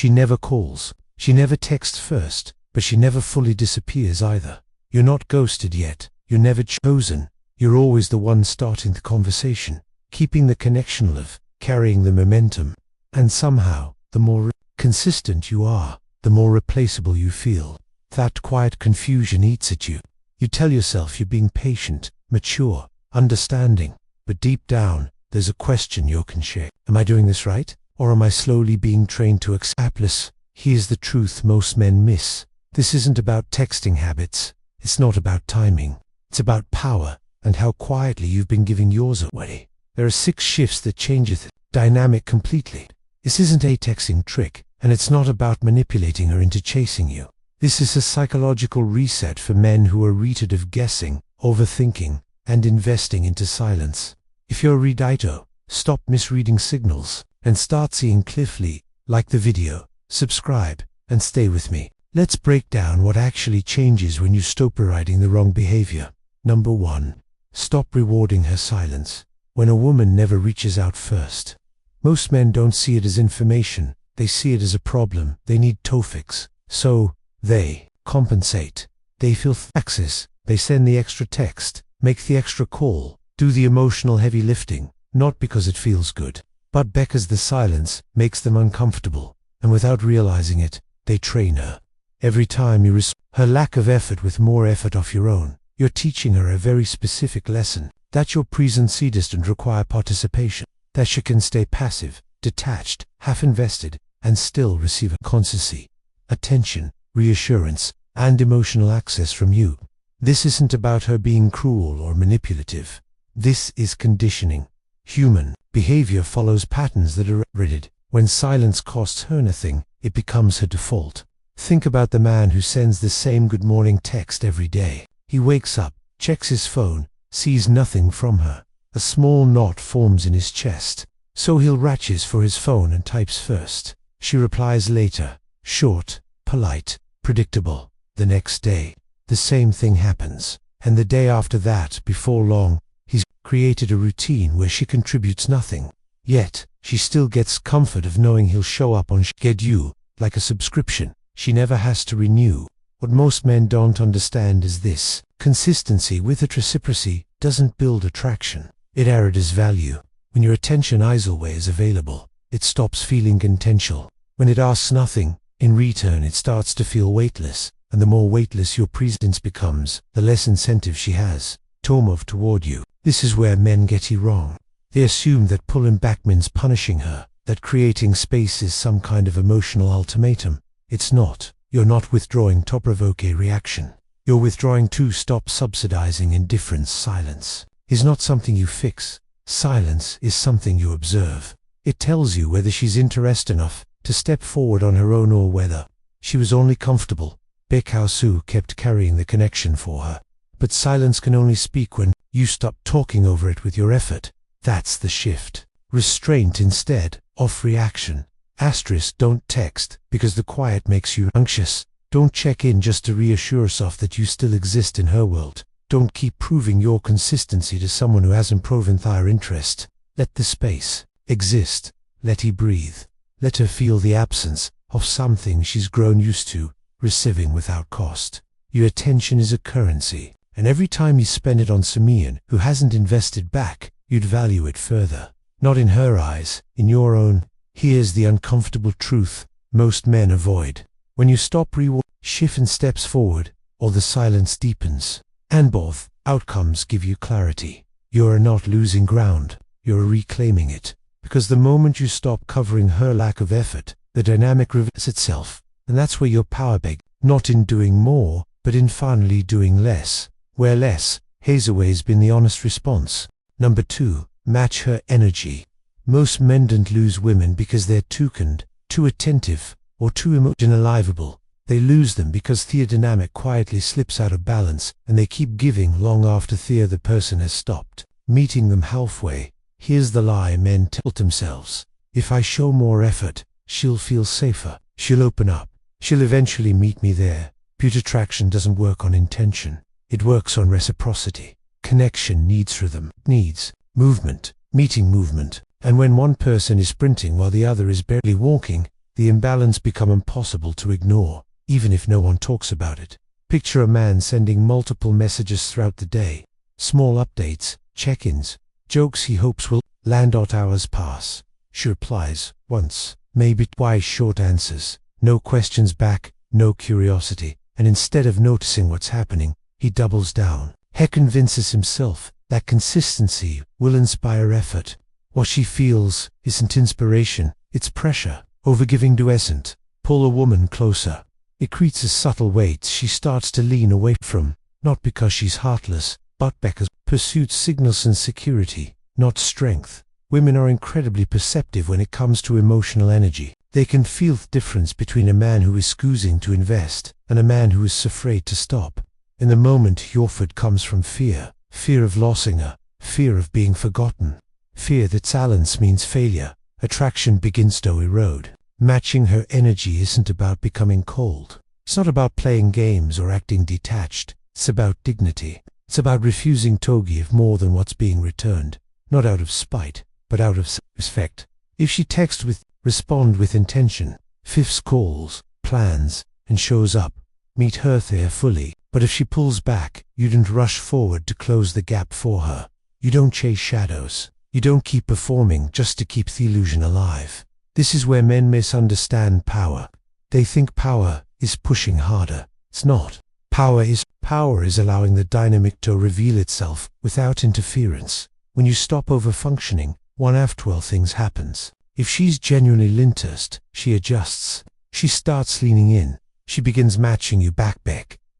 She never calls. She never texts first, but she never fully disappears either. You're not ghosted yet. You're never chosen. You're always the one starting the conversation, keeping the connection alive, carrying the momentum. And somehow, the more consistent you are, the more replaceable you feel. That quiet confusion eats at you. You tell yourself you're being patient, mature, understanding, but deep down, there's a question you can share. Am I doing this right? Or am I slowly being trained to accept? Here's the truth most men miss. This isn't about texting habits. It's not about timing. It's about power and how quietly you've been giving yours away. There are 6 shifts that change the dynamic completely. This isn't a texting trick, and it's not about manipulating her into chasing you. This is a psychological reset for men who are rid of guessing, overthinking, and investing into silence. If you're a reader, stop misreading signals and start seeing clearly. Like the video, subscribe, and stay with me. Let's break down what actually changes when you stop riding the wrong behavior. Number 1. Stop rewarding her silence. When a woman never reaches out first, most men don't see it as information. They see it as a problem they need to fix. So, they compensate. They feel access. They send the extra text, make the extra call, do the emotional heavy lifting, not because it feels good, but because the silence makes them uncomfortable. And without realizing it, they train her. Every time you respond her lack of effort with more effort of your own, you're teaching her a very specific lesson, that your presence doesn't require participation, that she can stay passive, detached, half-invested, and still receive a constancy, attention, reassurance, and emotional access from you. This isn't about her being cruel or manipulative. This is conditioning. Human behavior follows patterns that are rigid. When silence costs her nothing, it becomes her default. Think about the man who sends the same good morning text every day. He wakes up, checks his phone, sees nothing from her. A small knot forms in his chest. So he'll reaches for his phone and types first. She replies later. Short, polite, predictable. The next day, the same thing happens. And the day after that, before long, he's created a routine where she contributes nothing. Yet, she still gets comfort of knowing he'll show up on schedule, like a subscription. She never has to renew. What most men don't understand is this. Consistency with reciprocity doesn't build attraction. It adds value. When your attention always available, it stops feeling intentional. When it asks nothing, in return it starts to feel weightless. And the more weightless your presence becomes, the less incentive she has to move toward you. This is where men get it wrong. They assume that pulling back means punishing her, that creating space is some kind of emotional ultimatum. It's not. You're not withdrawing to provoke a reaction. You're withdrawing to stop subsidizing indifference. Silence is not something you fix. Silence is something you observe. It tells you whether she's interested enough to step forward on her own or whether she was only comfortable because Sue kept carrying the connection for her. But silence can only speak when you stop talking over it with your effort. That's the shift. Restraint instead of reaction. Asterisk, don't text because the quiet makes you anxious. Don't check in just to reassure yourself that you still exist in her world. Don't keep proving your consistency to someone who hasn't proven their interest. Let the space exist. Let her breathe. Let her feel the absence of something she's grown used to receiving without cost. Your attention is a currency, and every time you spend it on someone who hasn't invested back, you'd value it further. Not in her eyes, in your own. Here's the uncomfortable truth most men avoid. When you stop shifting steps forward, or the silence deepens, and both outcomes give you clarity. You're not losing ground, you're reclaiming it. Because the moment you stop covering her lack of effort, the dynamic reverses itself. And that's where your power big, not in doing more, but in finally doing less. Where less has always been the honest response. Number 2, match her energy. Most men don't lose women because they're too kind, too attentive, or too emotionalizable. They lose them because the dynamic quietly slips out of balance, and they keep giving long after the other person has stopped. Meeting them halfway. Here's the lie men tell themselves. If I show more effort, she'll feel safer. She'll open up. She'll eventually meet me there. Pure attraction doesn't work on intention. It works on reciprocity. Connection needs rhythm, needs movement, meeting movement. And when one person is sprinting while the other is barely walking, the imbalance becomes impossible to ignore, even if no one talks about it. Picture a man sending multiple messages throughout the day, small updates, check-ins, jokes he hopes will land. Hours pass. She replies once, maybe twice, short answers, no questions back, no curiosity, and instead of noticing what's happening, he doubles down. He convinces himself that consistency will inspire effort. What she feels isn't inspiration, it's pressure. Overgiving doesn't pull a woman closer. It creates a subtle weight she starts to lean away from, not because she's heartless, but because pursuit signals insecurity, not strength. Women are incredibly perceptive when it comes to emotional energy. They can feel the difference between a man who is choosing to invest and a man who is afraid to stop. In the moment, your effort comes from fear. Fear of losing her, fear of being forgotten, fear that silence means failure. Attraction begins to erode. Matching her energy isn't about becoming cold. It's not about playing games or acting detached. It's about dignity. It's about refusing to give more than what's being returned, not out of spite, but out of respect. If she texts respond with intention, fifths calls, plans, and shows up, meet her there fully. But if she pulls back, you don't rush forward to close the gap for her. You don't chase shadows. You don't keep performing just to keep the illusion alive. This is where men misunderstand power. They think power is pushing harder. It's not. Power is allowing the dynamic to reveal itself without interference. When you stop over-functioning, one of 12 things happens. If she's genuinely interested, she adjusts. She starts leaning in. She begins matching you back,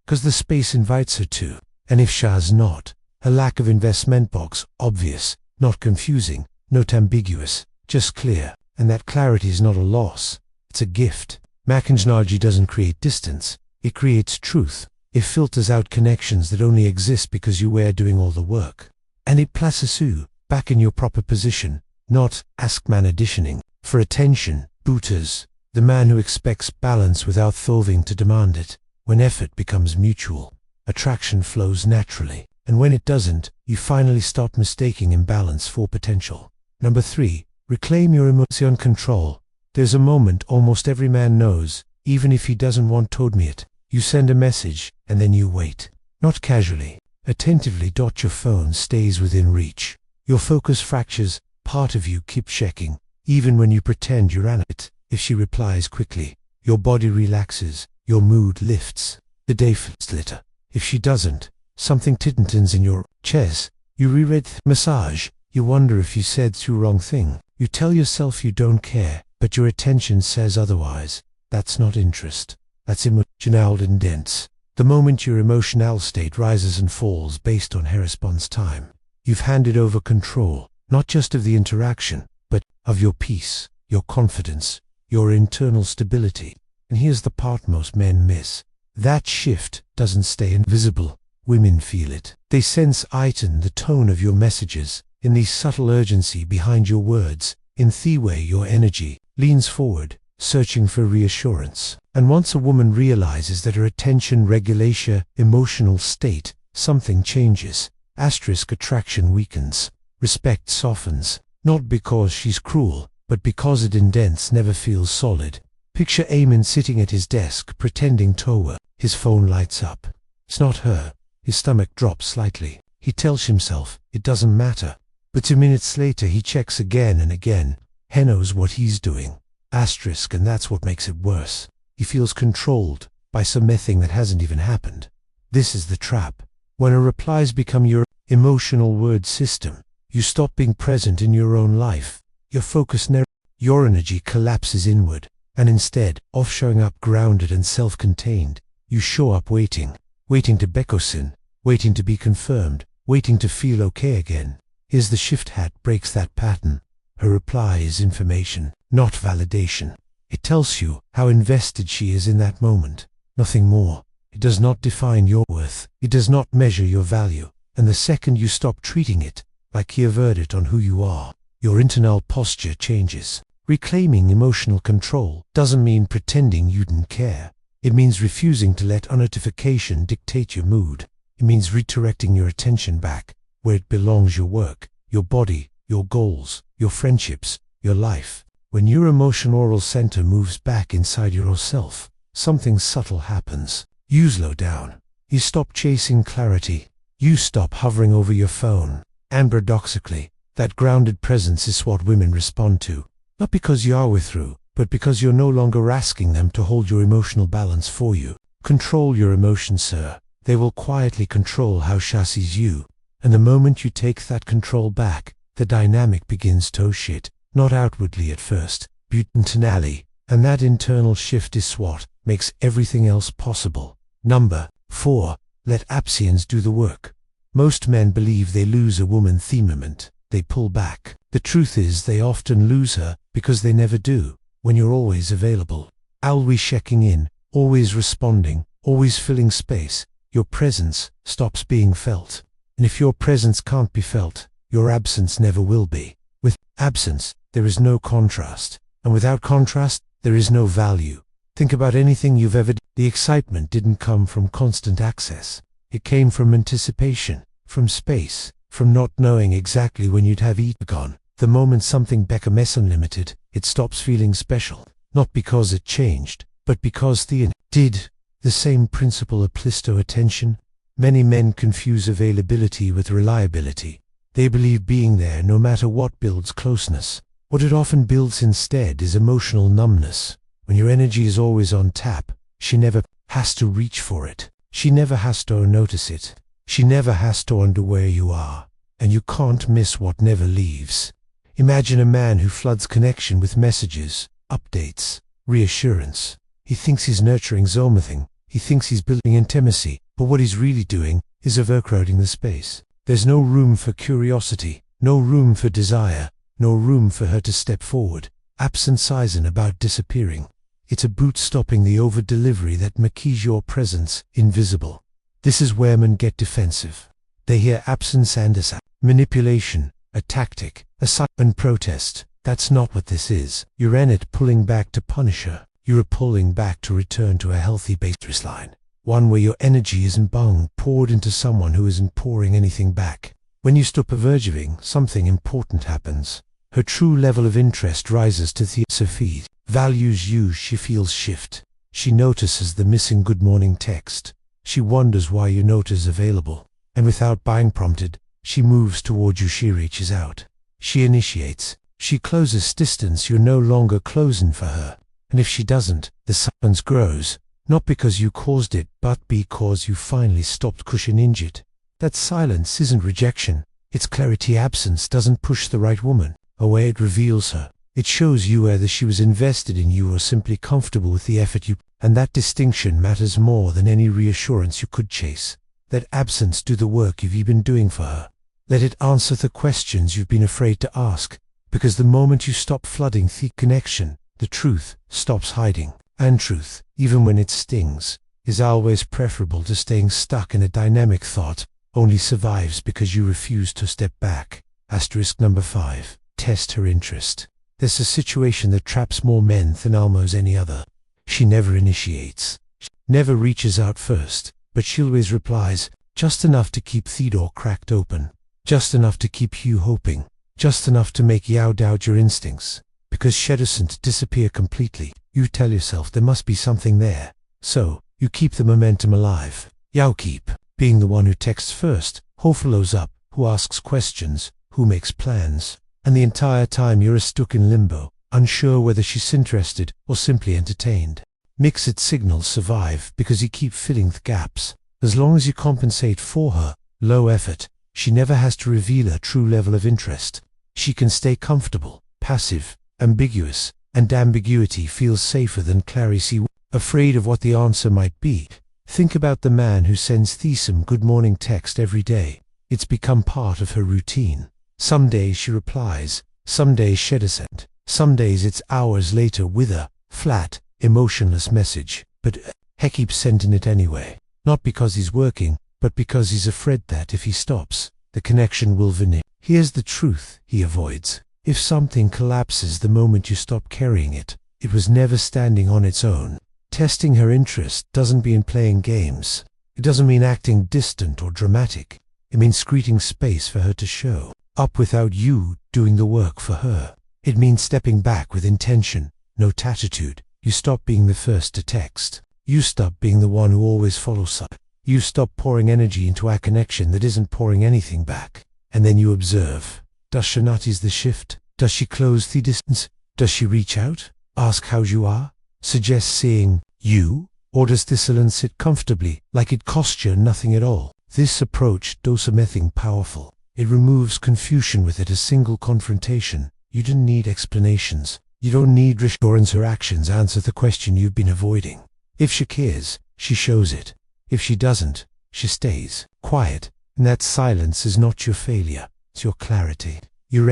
because the space invites her to. And if she's not, her lack of investment box, obvious, not confusing, not ambiguous, just clear. And that clarity is not a loss, it's a gift. Technology doesn't create distance, it creates truth. It filters out connections that only exist because you were doing all the work. And it places you back in your proper position, not ask man auditioning for attention. Booters, the man who expects balance without thoving to demand it. When effort becomes mutual, attraction flows naturally. And when it doesn't, you finally stop mistaking imbalance for potential. Number 3. Reclaim your emotion control. There's a moment almost every man knows, even if he doesn't want to admit it. You send a message, and then you wait. Not casually, attentively. Your phone stays within reach. Your focus fractures, part of you keeps checking, even when you pretend you're on it. If she replies quickly, your body relaxes, your mood lifts. The day feels lighter. If she doesn't, something tightens in your chest. You reread the massage. You wonder if you said the wrong thing. You tell yourself you don't care, but your attention says otherwise. That's not interest. That's emotional indents. The moment your emotional state rises and falls based on her response time, you've handed over control, not just of the interaction, but of your peace, your confidence, your internal stability. And here's the part most men miss. That shift doesn't stay invisible. Women feel it. They sense it in the tone of your messages, in the subtle urgency behind your words, in the way your energy leans forward, searching for reassurance. And once a woman realizes that her attention regulation, emotional state, something changes. Attraction weakens. Respect softens. Not because she's cruel, but because it indents never feels solid. Picture Eamon sitting at his desk, pretending to. His phone lights up. It's not her. His stomach drops slightly. He tells himself, it doesn't matter. But 2 minutes later he checks again and again. He knows what he's doing. And that's what makes it worse. He feels controlled by something that hasn't even happened. This is the trap. When her replies become your emotional word system, you stop being present in your own life. Your focus your energy collapses inward, and instead of showing up grounded and self-contained, you show up waiting to beckon, waiting to be confirmed, waiting to feel okay again. Here's the shift hat breaks that pattern. Her reply is information, not validation. It tells you how invested she is in that moment, nothing more. It does not define your worth. It does not measure your value. And the second you stop treating it like a verdict on who you are, your internal posture changes. Reclaiming emotional control doesn't mean pretending you didn't care. It means refusing to let unnotification dictate your mood. It means redirecting your attention back where it belongs: your work, your body, your goals, your friendships, your life. When your emotional center moves back inside yourself, something subtle happens. You slow down. You stop chasing clarity. You stop hovering over your phone. And paradoxically, that grounded presence is what women respond to. Not because you are withdrawn, but because you're no longer asking them to hold your emotional balance for you. Control your emotions, sir. They will quietly control how she sees you. And the moment you take that control back, the dynamic begins to shift, not outwardly at first, but internally. And that internal shift is what makes everything else possible. Number 4. Let absence do the work. Most men believe they lose a woman the moment they pull back. The truth is they often lose her because they never do. When you're always available, always checking in, always responding, always filling space, your presence stops being felt. And if your presence can't be felt, your absence never will be. With absence, there is no contrast. And without contrast, there is no value. Think about anything you've ever done. The excitement didn't come from constant access. It came from anticipation, from space, from not knowing exactly when you'd have eaten gone. The moment something becomes unlimited, it stops feeling special. Not because it changed, but because did. The same principle applies to attention. Many men confuse availability with reliability. They believe being there no matter what builds closeness. What it often builds instead is emotional numbness. When your energy is always on tap, she never has to reach for it. She never has to notice it. She never has to wonder where you are. And you can't miss what never leaves. Imagine a man who floods connection with messages, updates, reassurance. He thinks he's nurturing something. He thinks he's building intimacy, but what he's really doing is overcrowding the space. There's no room for curiosity, no room for desire, no room for her to step forward. Absence isn't about disappearing. It's about stopping the over-delivery that makes your presence invisible. This is where men get defensive. They hear absence and as manipulation, a tactic, a silent protest. That's not what this is. You're in it pulling back to punish her. You're pulling back to return to a healthy baseline. One where your energy isn't being poured into someone who isn't pouring anything back. When you stop overgiving, something important happens. Her true level of interest rises to the feed. Values you, she feels shift. She notices the missing good morning text. She wonders why you're not as available. And without being prompted, she moves toward you. She reaches out. She initiates. She closes distance you're no longer closing for her. And if she doesn't, the silence grows. Not because you caused it, but because you finally stopped cushioning it. That silence isn't rejection. It's clarity. Absence doesn't push the right woman away. It reveals her. It shows you whether she was invested in you or simply comfortable with the effort you. And that distinction matters more than any reassurance you could chase. Let absence do the work you've been doing for her. Let it answer the questions you've been afraid to ask. Because the moment you stop flooding the connection, the truth stops hiding. And truth, even when it stings, is always preferable to staying stuck in a dynamic thought. Only survives because you refuse to step back. Asterisk number 5. Test her interest. There's a situation that traps more men than almost any other. She never initiates. She never reaches out first, but she always replies, just enough to keep the door cracked open. Just enough to keep you hoping. Just enough to make you doubt your instincts. Because she doesn't disappear completely, you tell yourself there must be something there. So, you keep the momentum alive. You keep being the one who texts first, who follows up, who asks questions, who makes plans. And the entire time you're stuck in limbo, unsure whether she's interested or simply entertained. Mixed signals survive because you keep filling the gaps. As long as you compensate for her low effort, she never has to reveal her true level of interest. She can stay comfortable, passive, ambiguous, and ambiguity feels safer than clarity. Afraid of what the answer might be. Think about the man who sends some good morning text every day. It's become part of her routine. Some days she replies, some days she doesn't. Some days it's hours later with a flat, emotionless message. But he keeps sending it anyway. Not because he's working, but because he's afraid that if he stops, the connection will vanish. Here's the truth he avoids. If something collapses the moment you stop carrying it, it was never standing on its own. Testing her interest doesn't mean playing games. It doesn't mean acting distant or dramatic. It means creating space for her to show up without you doing the work for her. It means stepping back with intention, no attitude. You stop being the first to text. You stop being the one who always follows up. You stop pouring energy into a connection that isn't pouring anything back. And then you observe. Does she notice the shift? Does she close the distance? Does she reach out? Ask how you are? Suggest saying you? Or does this silence sit comfortably, like it cost you nothing at all? This approach does something powerful. It removes confusion with it, a single confrontation. You don't need explanations. You don't need reassurance. Her actions answer the question you've been avoiding. If she cares, she shows it. If she doesn't, she stays quiet. And that silence is not your failure, it's your clarity. You're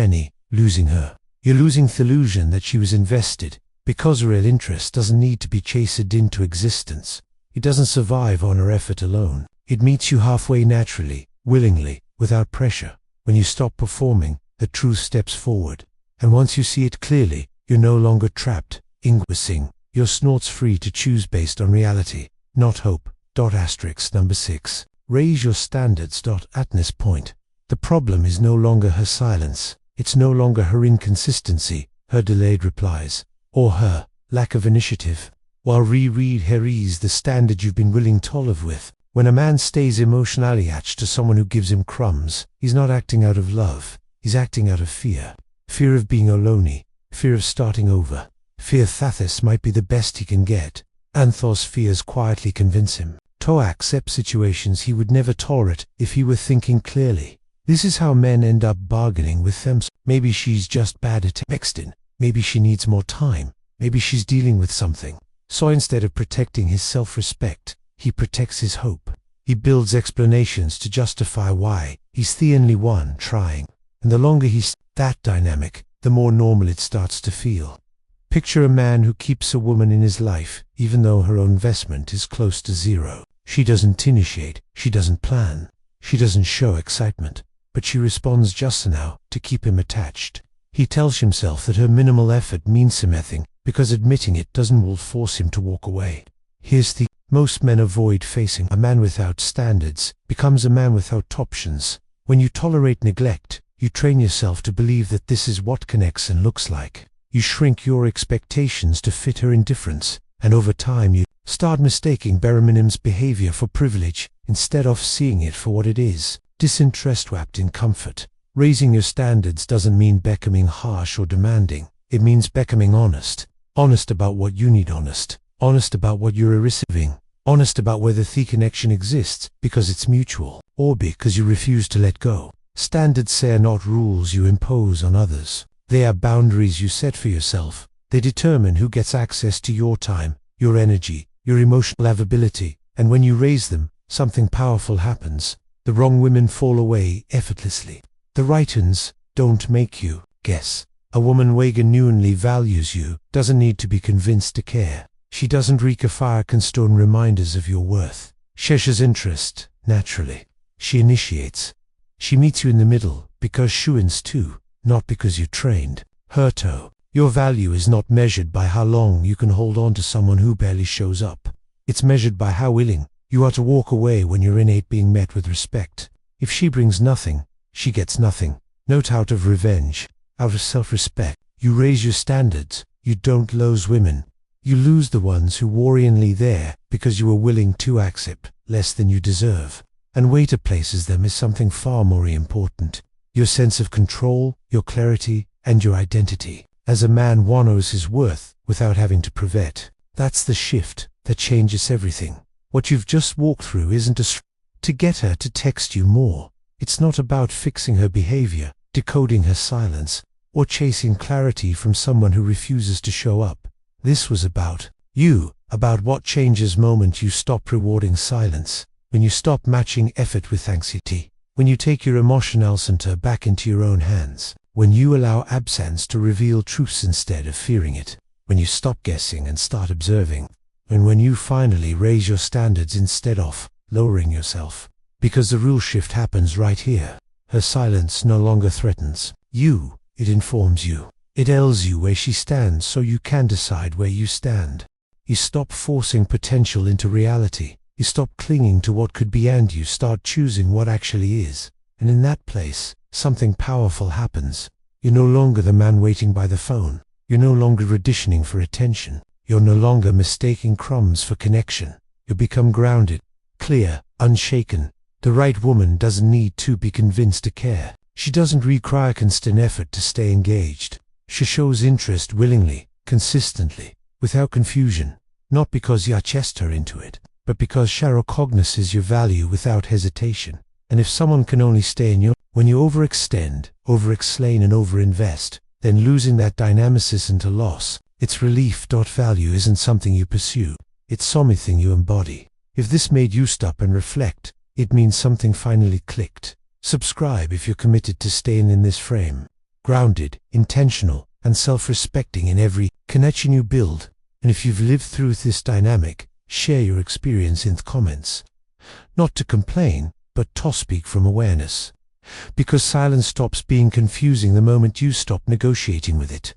losing her. You're losing the illusion that she was invested, because real interest doesn't need to be chased into existence. It doesn't survive on her effort alone. It meets you halfway naturally, willingly, without pressure. When you stop performing, the truth steps forward. And once you see it clearly, you're no longer trapped, inquisiting. Your snort's free to choose based on reality, not hope. Number 6. Raise your standards. At this point, the problem is no longer her silence. It's no longer her inconsistency, her delayed replies, or her lack of initiative. While reread here is the standard you've been willing to live with. When a man stays emotionally attached to someone who gives him crumbs, he's not acting out of love, he's acting out of fear. Fear of being alone, fear of starting over. Fear that this might be the best he can get, and those fears quietly convince him to accept situations he would never tolerate if he were thinking clearly. This is how men end up bargaining with them. Maybe she's just bad at texting, maybe she needs more time, maybe she's dealing with something. So instead of protecting his self-respect, he protects his hope. He builds explanations to justify why he's the only one trying. And the longer he's that dynamic, the more normal it starts to feel. Picture a man who keeps a woman in his life, even though her own investment is close to zero. She doesn't initiate, she doesn't plan, she doesn't show excitement, but she responds just enough to keep him attached. He tells himself that her minimal effort means something, because admitting it will force him to walk away. Here's the most men avoid facing. A man without standards becomes a man without options. When you tolerate neglect, you train yourself to believe that this is what connection looks like. You shrink your expectations to fit her indifference, and over time you start mistaking bare minimum's behavior for privilege instead of seeing it for what it is, disinterest wrapped in comfort. Raising your standards doesn't mean becoming harsh or demanding. It means becoming honest. Honest about what you need, honest about what you're receiving, honest about whether the connection exists because it's mutual or because you refuse to let go. Standards are not rules you impose on others. They are boundaries you set for yourself. They determine who gets access to your time, your energy, your emotional availability, and when you raise them, something powerful happens. The wrong women fall away effortlessly. The right ones don't make you guess. A woman who genuinely values you doesn't need to be convinced to care. She doesn't require constant reminders of your worth. She shows interest, naturally. She initiates. She meets you in the middle because she wins too, not because you trained her to. Your value is not measured by how long you can hold on to someone who barely shows up. It's measured by how willing you are to walk away when you're innate being met with respect. If she brings nothing, she gets nothing. Note, out of revenge, out of self-respect, you raise your standards. You don't lose women. You lose the ones who were only there because you were willing to accept less than you deserve. And weight places them is something far more important. Your sense of control, your clarity, and your identity. As a man knows his worth without having to prove it. That's the shift that changes everything. What you've just walked through isn't to get her to text you more. It's not about fixing her behavior, decoding her silence, or chasing clarity from someone who refuses to show up. This was about you, about what changes moment you stop rewarding silence, when you stop matching effort with anxiety, when you take your emotional center back into your own hands, when you allow absence to reveal truths instead of fearing it, when you stop guessing and start observing, and when you finally raise your standards instead of lowering yourself. Because the real shift happens right here. Her silence no longer threatens you, it informs you. It tells you where she stands so you can decide where you stand. You stop forcing potential into reality. You stop clinging to what could be and you start choosing what actually is. And in that place, something powerful happens. You're no longer the man waiting by the phone. You're no longer auditioning for attention. You're no longer mistaking crumbs for connection. You become grounded, clear, unshaken. The right woman doesn't need to be convinced to care. She doesn't require constant effort to stay engaged. She shows interest willingly, consistently, without confusion, not because you chest her into it, but because she recognizes your value without hesitation. And if someone can only stay in your, when you overextend, overexplain and overinvest, then losing that dynamic isn't a loss. It's relief. Value isn't something you pursue. It's something you embody. If this made you stop and reflect, it means something finally clicked. Subscribe if you're committed to staying in this frame, grounded, intentional, and self-respecting in every connection you build. And if you've lived through this dynamic, share your experience in the comments. Not to complain, but to speak from awareness. Because silence stops being confusing the moment you stop negotiating with it.